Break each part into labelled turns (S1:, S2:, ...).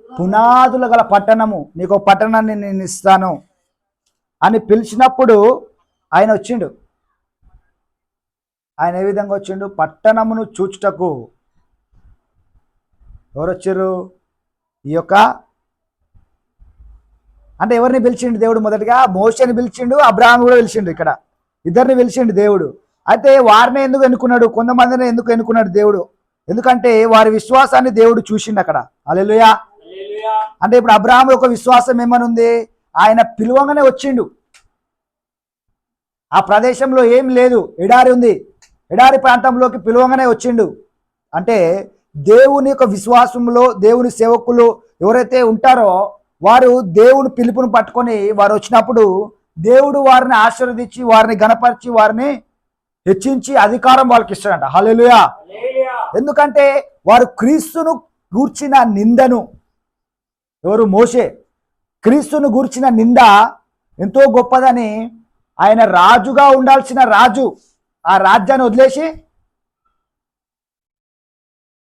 S1: పునాదులు గల పట్టణము, నీకు ఒక పట్టణాన్ని నేను ఇస్తాను అని పిలిచినప్పుడు ఆయన వచ్చిండు. ఆయన ఏ విధంగా వచ్చిండు? పట్టణమును చూచుటకు. ఎవరు వచ్చారు? ఈ యొక్క అంటే ఎవరిని పిలిచిండు దేవుడు? మొదటిగా మోషేని పిలిచిండు, అబ్రహాం కూడా పిలిచిండు. ఇక్కడ ఇద్దరిని పిలిచిండు దేవుడు. అయితే వారిని ఎందుకు ఎన్నుకున్నాడు? కొంతమందిని ఎందుకు ఎన్నుకున్నాడు దేవుడు? ఎందుకంటే వారి విశ్వాసాన్ని దేవుడు చూసిండు అక్కడ. హల్లెలూయా. అంటే ఇప్పుడు అబ్రహాం యొక్క విశ్వాసం ఏమనుంది? ఆయన పిలువగానే వచ్చిండు. ఆ ప్రదేశంలో ఏం లేదు, ఎడారి ఉంది. ఎడారి ప్రాంతంలోకి పిలువగానే వచ్చిండు. అంటే దేవుని యొక్క విశ్వాసంలో దేవుని సేవకులు ఎవరైతే ఉంటారో వారు దేవుని పిలుపుని పట్టుకొని వారు వచ్చినప్పుడు దేవుడు వారిని ఆశీర్వదించి, వారిని గణపరిచి, వారిని హెచ్చించి అధికారం వాళ్ళకి ఇస్తాడంట. హల్లెలూయా. ఎందుకంటే వారు క్రీస్తును గూర్చిన నిందను, ఎవరు? మోషే. క్రీస్తును గూర్చిన నింద ఎంతో గొప్పదని, ఆయన రాజుగా ఉండాల్సిన రాజు ఆ రాజ్యాన్ని వదిలేసి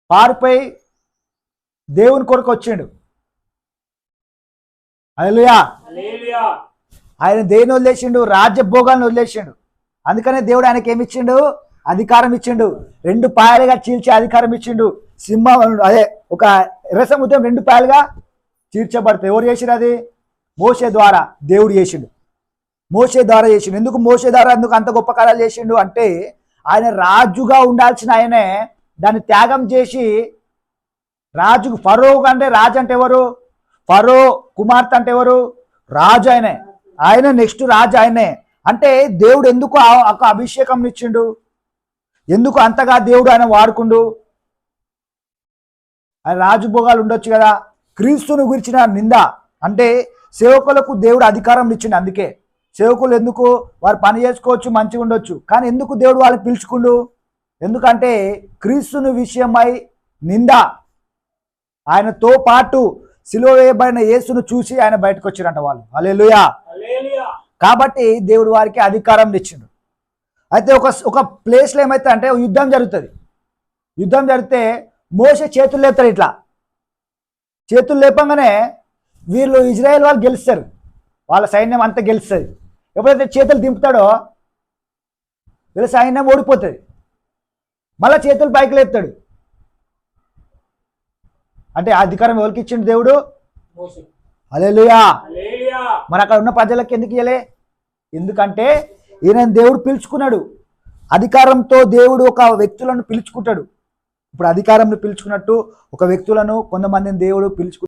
S1: పారిపోయి దేవుని కొరకు వచ్చిండు. హల్లెలూయా. ఆయన దేని వదిలేసిండు? రాజ్యభోగాలను వదిలేసిండు. అందుకనే దేవుడు ఆయనకి ఏమి ఇచ్చిండు? అధికారం ఇచ్చిండు. 2 పాయలుగా చీల్చే అధికారం ఇచ్చిండు. సింహం అదే ఒక ఎర్ర సముద్రం 2 పాయలుగా చీల్చబడతాయి. ఎవరు చేసిండు? అది మోషే ద్వారా దేవుడు చేసిండు. మోషే ద్వారా చేసిండు. ఎందుకు మోషే ద్వారా ఎందుకు అంత గొప్ప కార్యాలు చేసిండు అంటే ఆయన రాజుగా ఉండాల్సిన ఆయనే దాన్ని త్యాగం చేసి రాజు, ఫరో అంటే రాజు అంటే ఎవరు? ఫరో కుమార్తె అంటే ఎవరు? రాజు ఆయనే. ఆయన నెక్స్ట్ రాజు ఆయనే. అంటే దేవుడు ఎందుకు ఒక అభిషేకం ఇచ్చిండు? ఎందుకు అంతగా దేవుడు ఆయన వాడుకుండు? ఆయన రాజభోగాలు ఉండొచ్చు కదా. క్రీస్తును గురించిన నింద అంటే సేవకులకు దేవుడు అధికారం ఇచ్చిండు. అందుకే సేవకులు ఎందుకు వారు పని చేసుకోవచ్చు, మంచిగా ఉండొచ్చు. కానీ ఎందుకు దేవుడు వాళ్ళని పిలుచుకుండు? ఎందుకంటే క్రీస్తుని విషయమై నింద, ఆయనతో పాటు సిలువ వేయబడిన యేసును చూసి ఆయన బయటకు వచ్చిరంట వాళ్ళు. హల్లెలూయా. కాబట్టి దేవుడు వారికి అధికారం ఇచ్చిండు. అయితే ఒక ప్లేస్లో ఏమైతే అంటే యుద్ధం జరుగుతుంది. యుద్ధం జరిగితే మోషే చేతులు లేపుతారు. ఇట్లా చేతులు లేపంగానే వీళ్ళు ఇజ్రాయెల్ వాళ్ళు గెలుస్తారు. వాళ్ళ సైన్యం అంతా గెలుస్తుంది. ఎప్పుడైతే చేతులు దింపుతాడో వీళ్ళ సైన్యం ఓడిపోతుంది. మళ్ళీ చేతులు పైకి లేపుతాడు. అంటే అధికారం ఎవరికి ఇచ్చిండు? దేవుడు. హల్లెలూయా. మరి అక్కడ ఉన్న ప్రజలకు ఎందుకు ఇయ్యలే? ఎందుకంటే ఈయన దేవుడు పిలుచుకున్నాడు. అధికారంతో దేవుడు ఒక వ్యక్తులను పిలుచుకుంటాడు. ఇప్పుడు అధికారంను పిలుచుకున్నట్టు ఒక వ్యక్తులను, కొంతమందిని దేవుడు పిలుచుకుంటాడు.